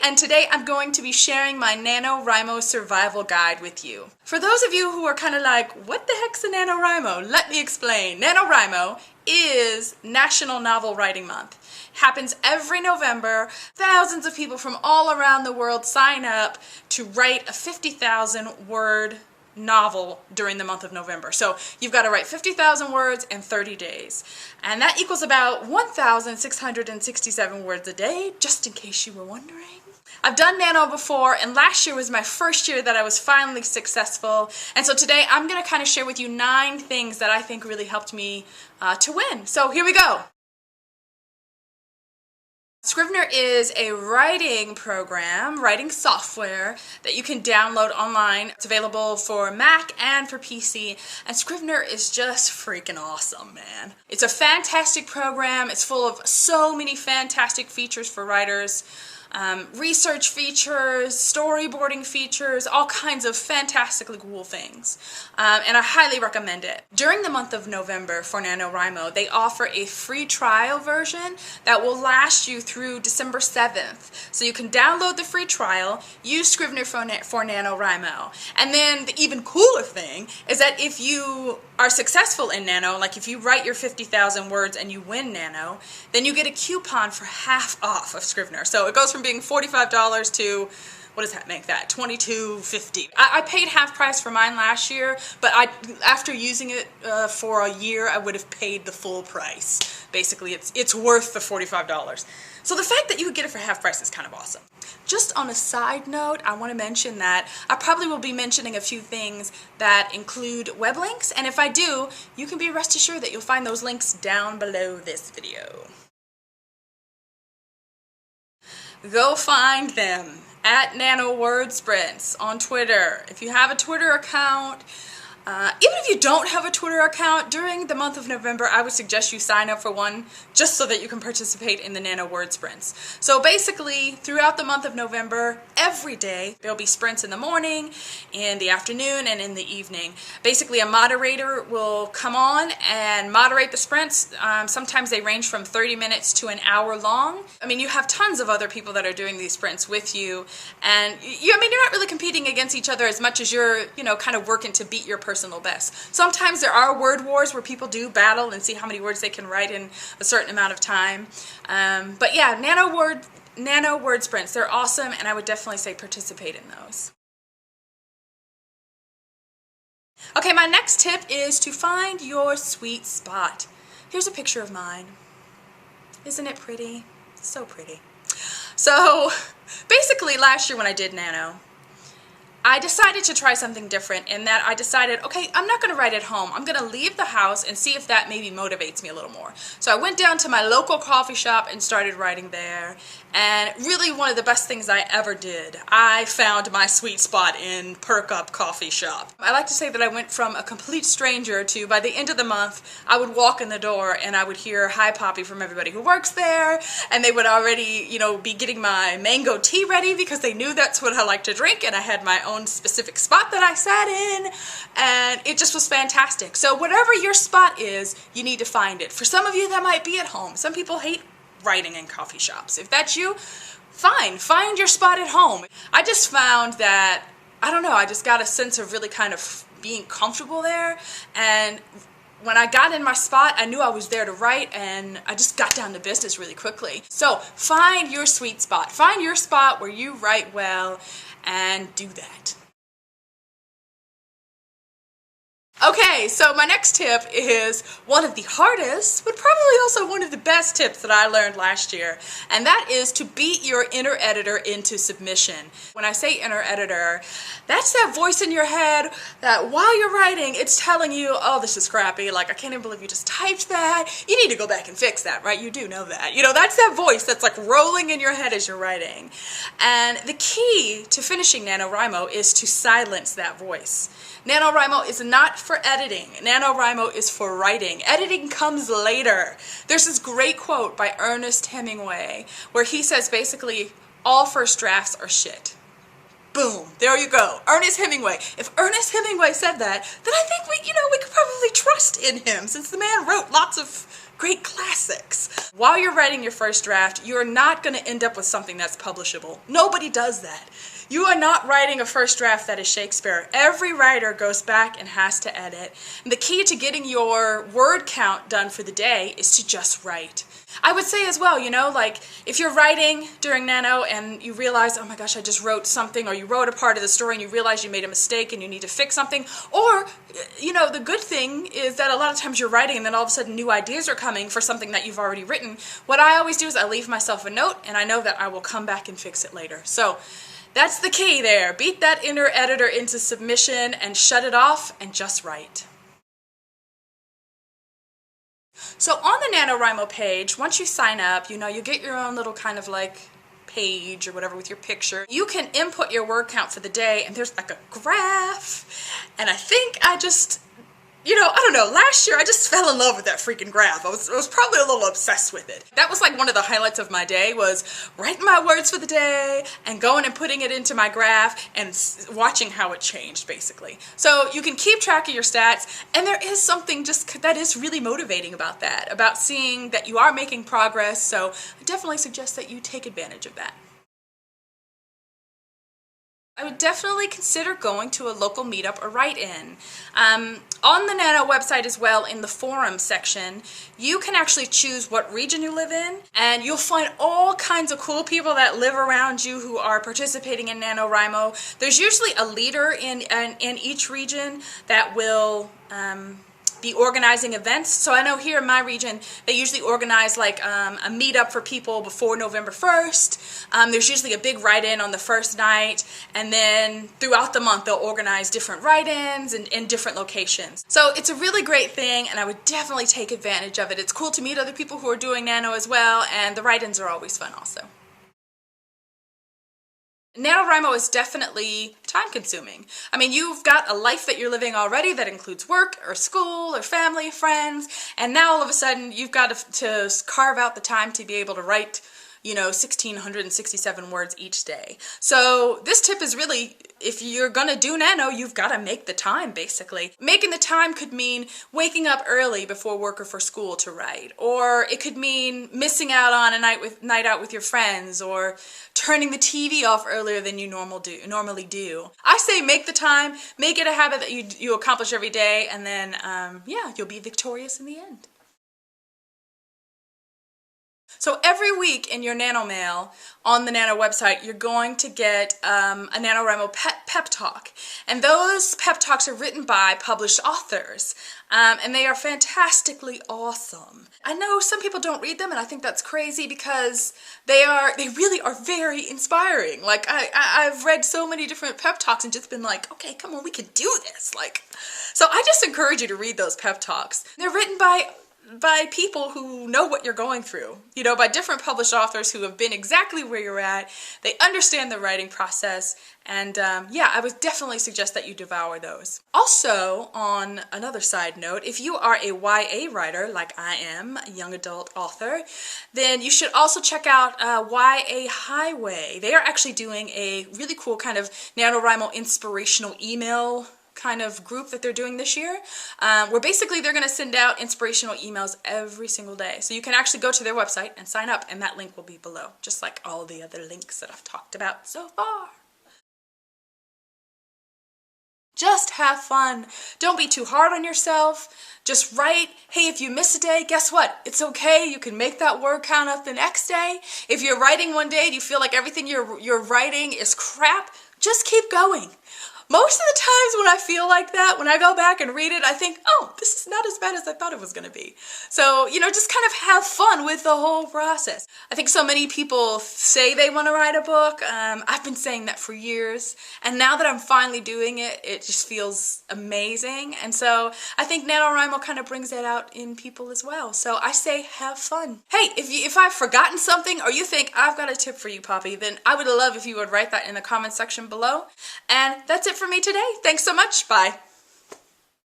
and today I'm going to be sharing my NaNoWriMo survival guide with you. For those of you who are kind of like, what the heck's a NaNoWriMo? Let me explain. NaNoWriMo is National Novel Writing Month. Happens every November. Thousands of people from all around the world sign up to write a 50,000 word novel during the month of November. So you've got to write 50,000 words in 30 days. And that equals about 1,667 words a day, just in case you were wondering. I've done Nano before, and last year was my first year that I was finally successful. And so today I'm going to kind of share with you 9 things that I think really helped me to win. So here we go. Scrivener is a writing program, writing software that you can download online. It's available for Mac and for PC, and Scrivener is just freaking awesome, man. It's a fantastic program. It's full of so many fantastic features for writers. Research features, storyboarding features, all kinds of fantastically cool things. And I highly recommend it. During the month of November for NaNoWriMo, they offer a free trial version that will last you through December 7th. So you can download the free trial, use Scrivener for NaNoWriMo. And then the even cooler thing is that if you are successful in Nano, like if you write your 50,000 words and you win Nano, then you get a coupon for half off of Scrivener. So it goes from being $45 to, what does that make that? $22.50. I paid half price for mine last year, but after using it for a year, I would have paid the full price. Basically, it's worth the $45. So the fact that you could get it for half price is kind of awesome. Just on a side note, I want to mention that I probably will be mentioning a few things that include web links, and if I do, you can be rest assured that you'll find those links down below this video. Go find them at NaNoWriMo on Twitter. If you have a Twitter account, even if you don't have a Twitter account, during the month of November, I would suggest you sign up for one just so that you can participate in the NaNoWriMo. So basically, throughout the month of November, every day, there'll be sprints in the morning, in the afternoon, and in the evening. Basically, a moderator will come on and moderate the sprints. Sometimes they range from 30 minutes to an hour long. I mean, you have tons of other people that are doing these sprints with you, and you're not really competing against each other as much as you're, kind of working to beat your personal best. Sometimes there are word wars where people do battle and see how many words they can write in a certain amount of time. But yeah, Nano word sprints, they're awesome, and I would definitely say participate in those. Okay, my next tip is to find your sweet spot. Here's a picture of mine. Isn't it pretty? So pretty. So basically last year when I did Nano, I decided to try something different in that I decided, okay, I'm not going to write at home. I'm going to leave the house and see if that maybe motivates me a little more. So I went down to my local coffee shop and started writing there. And really one of the best things I ever did, I found my sweet spot in Perk Up Coffee Shop. I like to say that I went from a complete stranger to, by the end of the month, I would walk in the door and I would hear hi Poppy from everybody who works there, and they would already, be getting my mango tea ready because they knew that's what I like to drink, and I had my own specific spot that I sat in, and it just was fantastic. So whatever your spot is, you need to find it. For some of you, that might be at home. Some people hate writing in coffee shops. If that's you, fine. Find your spot at home. I just found that, I just got a sense of really kind of being comfortable there, and when I got in my spot, I knew I was there to write, and I just got down to business really quickly. So find your sweet spot. Find your spot where you write well, and do that. Okay, so my next tip is one of the hardest, but probably also one of the best tips that I learned last year, and that is to beat your inner editor into submission. When I say inner editor, that's that voice in your head that while you're writing, it's telling you, oh, this is crappy, like I can't even believe you just typed that, you need to go back and fix that, right? You do know that. That's that voice that's like rolling in your head as you're writing. And the key to finishing NaNoWriMo is to silence that voice. NaNoWriMo is not for editing. NaNoWriMo is for writing. Editing comes later. There's this great quote by Ernest Hemingway where he says basically, all first drafts are shit. Boom, there you go. Ernest Hemingway. If Ernest Hemingway said that, then I think we could probably trust in him, since the man wrote lots of great classics. While you're writing your first draft, you're not going to end up with something that's publishable. Nobody does that. You are not writing a first draft that is Shakespeare. Every writer goes back and has to edit. And the key to getting your word count done for the day is to just write. I would say as well, you know, like if you're writing during Nano and you realize, oh my gosh, I just wrote something, or you wrote a part of the story and you realize you made a mistake and you need to fix something, or, you know, the good thing is that a lot of times you're writing and then all of a sudden new ideas are coming for something that you've already written. What I always do is I leave myself a note and I know that I will come back and fix it later. So that's the key there. Beat that inner editor into submission and shut it off and just write. So on the NaNoWriMo page, once you sign up, you know, you get your own little kind of like page or whatever with your picture. You can input your word count for the day and there's like a graph. And I think I just, you know, I don't know, last year I just fell in love with that freaking graph. I was probably a little obsessed with it. That was like one of the highlights of my day, was writing my words for the day and going and putting it into my graph and watching how it changed, basically. So you can keep track of your stats, and there is something just that is really motivating about that, about seeing that you are making progress. So I definitely suggest that you take advantage of that. I would definitely consider going to a local meetup or write-in. On the Nano website as well, in the forum section, you can actually choose what region you live in, and you'll find all kinds of cool people that live around you who are participating in NaNoWriMo. There's usually a leader in each region that will be organizing events. So I know here in my region, they usually organize like a meetup for people before November 1st. There's usually a big write-in on the first night, and then throughout the month they'll organize different write-ins in different locations. So it's a really great thing, and I would definitely take advantage of it. It's cool to meet other people who are doing Nano as well, and the write-ins are always fun also. NaNoWriMo is definitely time-consuming. I mean, you've got a life that you're living already that includes work or school or family, friends, and now all of a sudden you've got to carve out the time to be able to write, you know, 1,667 words each day. So this tip is really, if you're gonna do Nano, you've got to make the time, basically. Making the time could mean waking up early before work or for school to write, or it could mean missing out on a night out with your friends, or turning the TV off earlier than you normally do. I say make the time, make it a habit that you accomplish every day, and then yeah, you'll be victorious in the end. So every week in your Nano Mail on the Nano website, you're going to get a NaNoWriMo pep talk. And those pep talks are written by published authors. And they are fantastically awesome. I know some people don't read them, and I think that's crazy because they really are very inspiring. Like I've read so many different pep talks and just been like, okay, come on, we can do this. Like, so I just encourage you to read those pep talks. They're written by people who know what you're going through, you know, by different published authors who have been exactly where you're at. They understand the writing process, and yeah, I would definitely suggest that you devour those. Also, on another side note, if you are a YA writer, like I am, a young adult author, then you should also check out YA Highway. They are actually doing a really cool kind of NaNoWriMo inspirational email kind of group that they're doing this year, where basically they're going to send out inspirational emails every single day. So you can actually go to their website and sign up, and that link will be below, just like all the other links that I've talked about so far. Just have fun. Don't be too hard on yourself. Just write. Hey, if you miss a day, guess what? It's okay. You can make that word count up the next day. If you're writing one day and you feel like everything you're writing is crap, just keep going. Most of the times when I feel like that, when I go back and read it, I think, oh, this is not as bad as I thought it was going to be. So, you know, just kind of have fun with the whole process. I think so many people say they want to write a book. I've been saying that for years. And now that I'm finally doing it, it just feels amazing. And so I think NaNoWriMo kind of brings that out in people as well. So I say have fun. Hey, if I've forgotten something or you think I've got a tip for you, Poppy, then I would love if you would write that in the comment section below. And that's it for me today. Thanks so much. Bye.